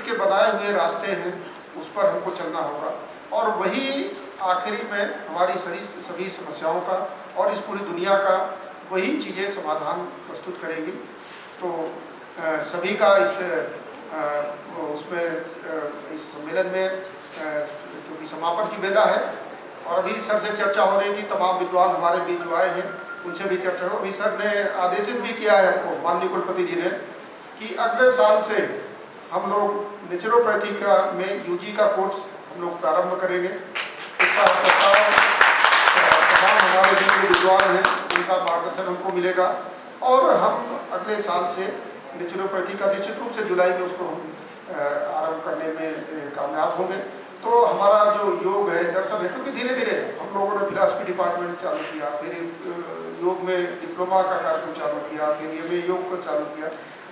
के बनाए हुए रास्ते हैं उस पर हमको चलना होगा, और वही आखिरी में हमारी सभी समस्याओं का और इस पूरी दुनिया का वही चीज़ें समाधान प्रस्तुत करेंगी। तो सभी का इस सम्मेलन में क्योंकि समापन की बेला है और अभी सर से चर्चा हो रही थी, तमाम विद्वान हमारे बीच जो आए हैं उनसे भी चर्चा हो। अभी सर ने आदेशित भी किया है हमको, माननीय कुलपति जी ने, कि अगले साल से हम लोग नेचुरोपैथी में यूजी का कोर्स हम लोग प्रारंभ करेंगे। इसका प्रस्ताव तमाम हमारे जो विद्वान हैं उनका मार्गदर्शन हमको मिलेगा और हम अगले साल से नेचुरोपैथी का निश्चित रूप से जुलाई में उसको हम आरंभ करने में कामयाब होंगे। तो हमारा जो योग है, दर्शन है, क्योंकि धीरे धीरे हम लोगों ने फिलॉसफी डिपार्टमेंट चालू किया, फिर योग में डिप्लोमा का कार्यक्रम चालू किया, फिर एमए योग को चालू किया।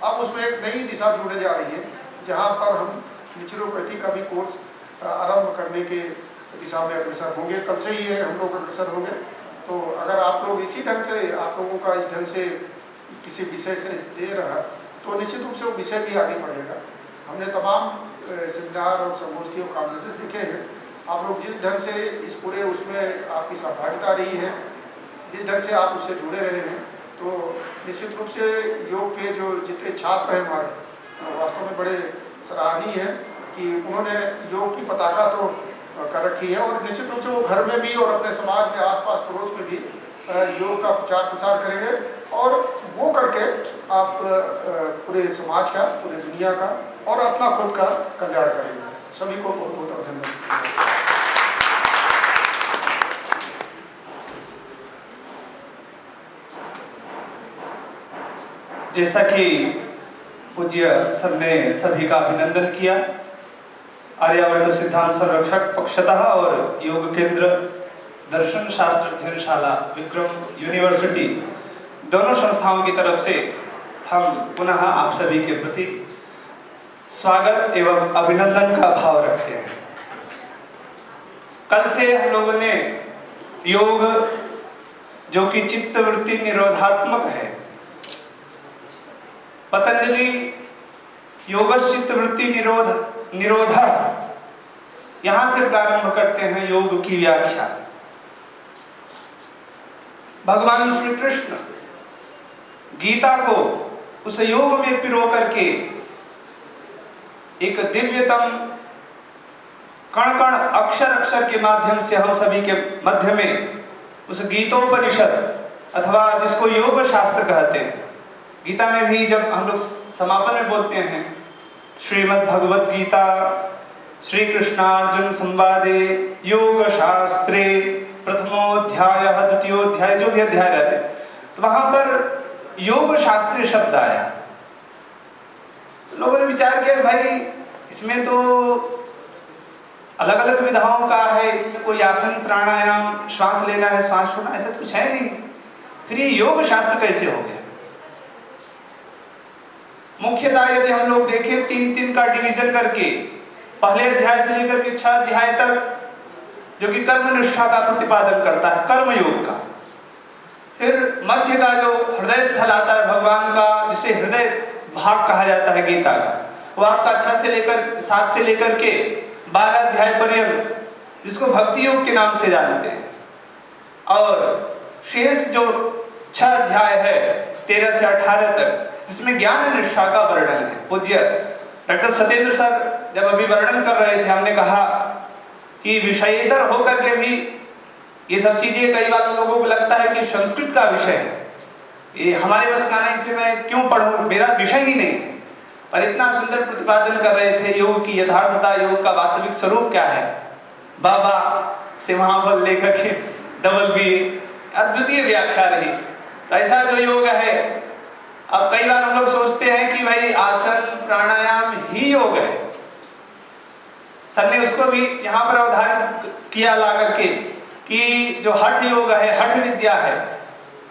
अब उसमें एक नई दिशा जुड़ने जा रही है जहाँ पर हम नेचुरोपैथी का भी कोर्स आरंभ करने के दिशा में अग्रसर होंगे। कल से ही है हम लोग अग्रसर होंगे। तो अगर आप लोग इसी ढंग से, आप लोगों का इस ढंग से किसी विषय से दे रहा तो निश्चित रूप से वो विषय भी आगे बढ़ेगा। हमने तमाम सेमिनार और संगोष्ठी और कॉन्फ्रेंसेस देखे हैं। आप लोग जिस ढंग से इस पूरे उसमें आपकी सहभागिता रही है, जिस ढंग से आप उससे जुड़े रहे हैं, तो निश्चित रूप से योग के जो जितने छात्र हैं हमारे, वास्तव में बड़े सराहनीय है कि उन्होंने योग की पताका तो कर रखी है और निश्चित रूप से वो घर में भी और अपने समाज में, आसपास पड़ोस में भी योग का प्रचार प्रसार करेंगे और वो करके आप पूरे समाज का, पूरे दुनिया का और अपना खुद का कल्याण करेंगे। सभी को बहुत बहुत धन्यवाद। जैसा कि पूज्य सर ने सभी का अभिनंदन किया, आर्यावर्त सिद्धांत संरक्षक पक्षतः और योग केंद्र दर्शन शास्त्र अध्ययनशाला विक्रम यूनिवर्सिटी दोनों संस्थाओं की तरफ से हम पुनः आप सभी के प्रति स्वागत एवं अभिनंदन का भाव रखते हैं। कल से हम लोगों ने योग, जो कि चित्तवृत्ति निरोधात्मक है, पतंजलि योगश्चित्तवृत्ति निरोध यहां से प्रारंभ करते हैं योग की व्याख्या। भगवान श्री कृष्ण गीता को उस योग में पिरो करके एक दिव्यतम कण कण अक्षर अक्षर के माध्यम से हम सभी के मध्य में उस गीतोपनिषद अथवा जिसको योग शास्त्र कहते हैं, गीता में भी जब हम लोग समापन में बोलते हैं श्रीमद् भगवत गीता श्री कृष्णार्जुन संवादे योग शास्त्रे प्रथमोध्याय द्वितीयोध्याय, जो भी अध्याय रहते तो वहां पर योग शास्त्रीय शब्द आया। लोगों ने विचार किया भाई इसमें तो अलग अलग विधाओं का है, इसमें कोई आसन प्राणायाम, श्वास लेना है, श्वास छोड़ना, ऐसा तो कुछ है नहीं, फिर ये योग शास्त्र कैसे हो गया? मुख्यतः यदि हम लोग देखें 3-3 का डिवीजन करके, पहले अध्याय से लेकर के 6 अध्याय तक जो कि कर्म निष्ठा का प्रतिपादन करता है, कर्म योग का। फिर मध्य का जो हृदय स्थल आता है भगवान का, जिसे हृदय भाग कहा जाता है गीता का, वो आपका 7 से लेकर के 12 अध्याय पर्यंत, जिसको भक्ति योग के नाम से जानते हैं। और शेष जो 6 अध्याय है 13 से 18 तक, जिसमें ज्ञान निष्ठा का वर्णन है। पूज्य डॉक्टर सत्येंद्र सर जब अभी वर्णन कर रहे थे, हमने कहा कि विषयेतर होकर के भी ये सब चीजें कई बार लोगों को लगता है कि संस्कृत का विषय है, ये हमारे बस का नहीं, इसमें मैं क्यों पढ़ूं, मेरा विषय ही नहीं है। पर इतना सुंदर प्रतिपादन कर रहे थे योग की यथार्थता, योग का वास्तविक स्वरूप क्या है। बाबा से वहां पर लेकर के डबल बी अद्वितीय व्याख्या रही। तो ऐसा जो योग है, अब कई बार हम लोग सोचते हैं कि भाई आसन प्राणायाम ही योग है। सर ने उसको भी यहाँ पर अवधारित किया ला करके कि जो हठ योग है, हठ विद्या है।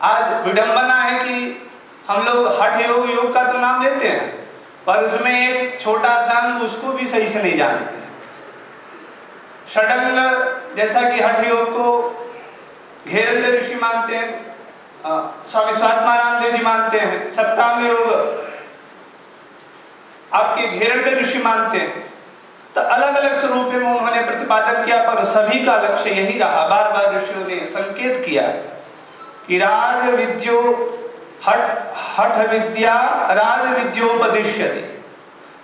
आज विडंबना है कि हम लोग हठ योग, योग का तो नाम लेते हैं, पर उसमें एक छोटा सा अंग उसको भी सही से नहीं जानते। षडंग जैसा कि हठ योग को घेरंड ऋषि मानते हैं, स्वामी स्वात्माराम देव जी मानते हैं, सप्तांग योग आपके घेरंड ऋषि मानते हैं। तो अलग अलग स्वरूप में उन्होंने प्रतिपादन किया, पर सभी का लक्ष्य यही रहा। बार बार ऋषियों ने संकेत किया कि राज विद्यो हठ विद्या राज विद्योपदिश्यते,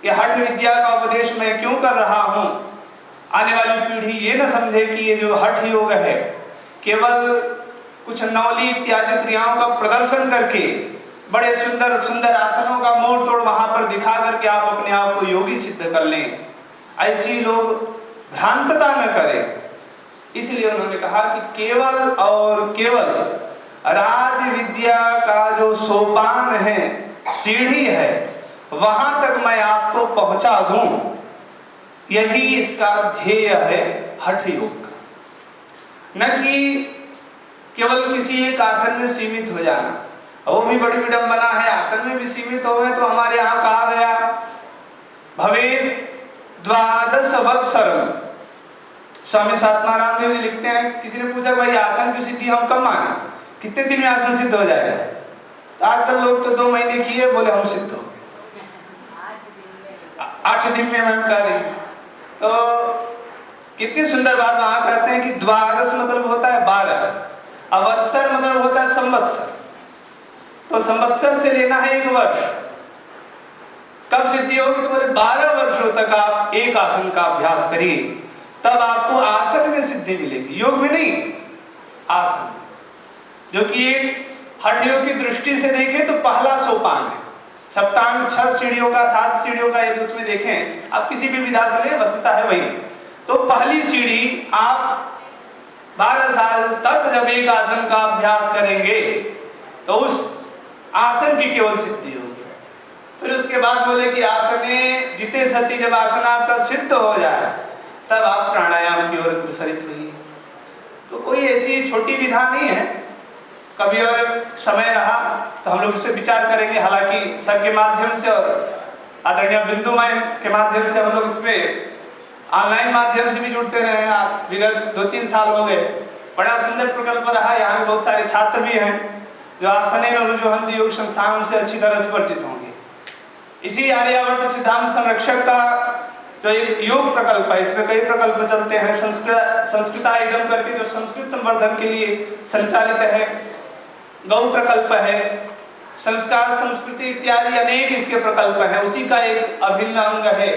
ये हठ विद्या का उपदेश मैं क्यों कर रहा हूं, आने वाली पीढ़ी ये न समझे कि ये जो हठ योग है केवल कुछ नौली इत्यादि क्रियाओं का प्रदर्शन करके बड़े सुंदर सुंदर आसनों का मोड़ तोड़ वहां पर दिखा करके आप अपने आप को योगी सिद्ध कर लें, ऐसी लोग भ्रांतता न करें। इसलिए उन्होंने कहा कि केवल और केवल राज विद्या का जो सोपान है, सीढ़ी है, वहां तक मैं आपको पहुंचा दूं, यही इसका ध्येय है हठ योग का। न कि केवल किसी एक आसन में सीमित हो जाना, वो भी बड़ी विडंबना है। आसन में भी सीमित हो गए तो हमारे यहाँ कहा गया भवेद द्वादश वत्सरम। स्वामी स्वात्माराम देव जी लिखते हैं, किसी ने पूछा भाई आसन की सिद्धि हम कब माने, कितने दिन में आसन सिद्ध हो जाएगा? तो आजकल लोग तो 2 महीने किए, बोले हम सिद्ध हो गए, 8 दिन में हम कर रही। तो कितनी सुंदर बात वहां कहते हैं कि द्वादश मतलब होता है 12, अवत्सर मतलब होता है संवत्सर। तो संवत्सर से लेना है 1 वर्ष। कब सिद्धि होगी? तो बोले 12 वर्षों तक आप एक आसन का अभ्यास करिए, तब आपको आसन में सिद्धि मिलेगी, योग में नहीं, आसन। जो कि एक हठ योग की दृष्टि से देखें तो पहला सोपान है। सप्तांग 6 सीढ़ियों का, 7 सीढ़ियों का, यदि उसमें देखें आप किसी भी विधा से ले, वस्तुता है वही। तो पहली सीढ़ी आप 12 साल तक जब एक आसन का अभ्यास करेंगे तो उस आसन की केवल सिद्धि होगी। फिर उसके बाद बोले कि आसने जिते सती, जब आसन आपका सिद्ध हो जाए तब आप प्राणायाम की ओर अग्रसरित होइए। तो कोई ऐसी छोटी विधा नहीं है। कभी और समय रहा तो हम लोग इस पर विचार करेंगे। हालांकि सर के माध्यम से और आदरणीय बिंदु मैम के माध्यम से हम लोग इस पे ऑनलाइन माध्यम से भी जुड़ते रहे हैं। विगत 2-3 साल हो गए। बड़ा सुंदर प्रकल्प रहा। यहाँ पे बहुत सारे छात्र भी हैं जो आसनेन और रुजुहंत योग संस्थानों से अच्छी तरह से परिचित होंगे। इसी आर्यावर्त सिद्धांत संरक्षक का जो एक योग प्रकल्प है, इसमें कई प्रकल्प चलते हैं। संस्कृताइदम करके जो संस्कृत संवर्धन के लिए संचालित है, गौ प्रकल्प है, संस्कार संस्कृति इत्यादि अनेक इसके प्रकल्प हैं। उसी का एक अभिन्न अंग है।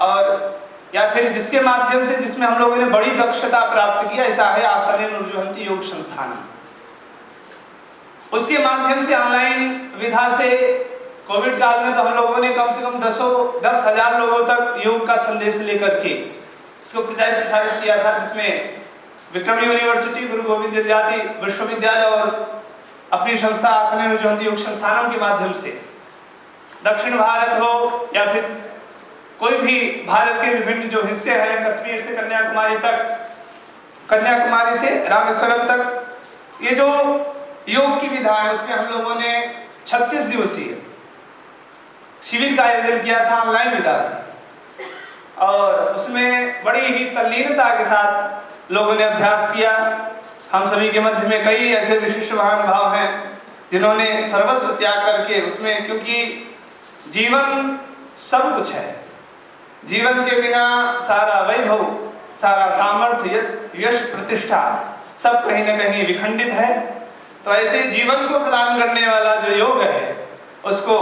और या फिर जिसके माध्यम से, जिसमें हम लोगों ने बड़ी दक्षता प्राप्त किया, ऐसा है आसनेन रुजुहंती योग संस्थान। उसके माध्यम से ऑनलाइन विधा से कोविड काल में तो हम लोगों ने कम से कम 10,000 लोगों तक योग का संदेश लेकर के इसको प्रचारित किया था, जिसमें विक्रम यूनिवर्सिटी, गुरु गोविंद जयंती विश्वविद्यालय और अपनी संस्था आसनेन रुजुहंती योग संस्थानों के माध्यम से दक्षिण भारत हो या फिर कोई भी भारत के विभिन्न जो हिस्से हैं, कश्मीर से कन्याकुमारी तक, कन्याकुमारी से रामेश्वरम तक, ये जो योग की विधा है उसमें हम लोगों ने 36 दिवसीय शिविर का आयोजन किया था ऑनलाइन विधा से। और उसमें बड़ी ही तल्लीनता के साथ लोगों ने अभ्यास किया। हम सभी के मध्य में कई ऐसे विशिष्ट महानुभाव हैं जिन्होंने सर्वस्व त्याग करके उसमें, क्योंकि जीवन सब कुछ है, जीवन के बिना सारा वैभव, सारा सामर्थ्य, यश, प्रतिष्ठा सब कहीं न कहीं विखंडित है। तो ऐसे जीवन को प्रदान करने वाला जो योग है उसको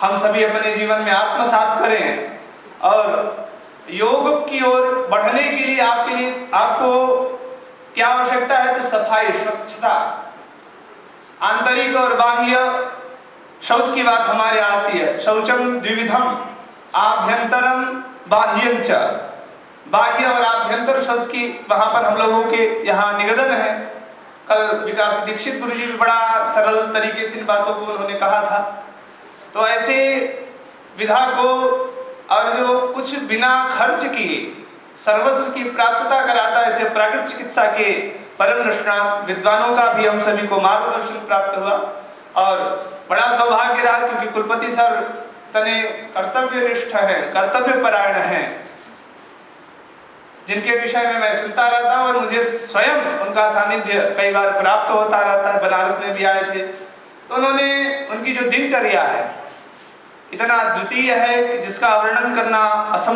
हम सभी अपने जीवन में आत्मसात करें। और योग की ओर बढ़ने के लिए आपको क्या आवश्यकता है? तो सफाई, स्वच्छता, आंतरिक और बाह्य शौच की बात हमारे आती है। शौचम द्विविधम आभ्यंतरम बाह्यंच। बाह्य और आभ्यंतर शौच की वहां पर हम लोगों के यहाँ निवेदन है। कल विकास दीक्षित गुरु जी भी बड़ा सरल तरीके से इन बातों को उन्होंने कहा था। तो ऐसे विधा को, और जो कुछ बिना खर्च किए सर्वस्व की प्राप्तता कराता, ऐसे प्राकृतिक चिकित्सा के परम निष्णात विद्वानों का भी हम सभी को मार्गदर्शन प्राप्त हुआ। और बड़ा सौभाग्य रहा, क्योंकि कुलपति सर तने कर्तव्यनिष्ठ है, कर्तव्य परायण है, जिनके विषय में मैं सुनता रहता हूँ और मुझे स्वयं उनका सानिध्य कई बार प्राप्त होता रहता है। बनारस में भी आए थे तो उन्होंने, उनकी जो दिनचर्या है इतना अद्वितीय है कि जिसका वर्णन करना असंभव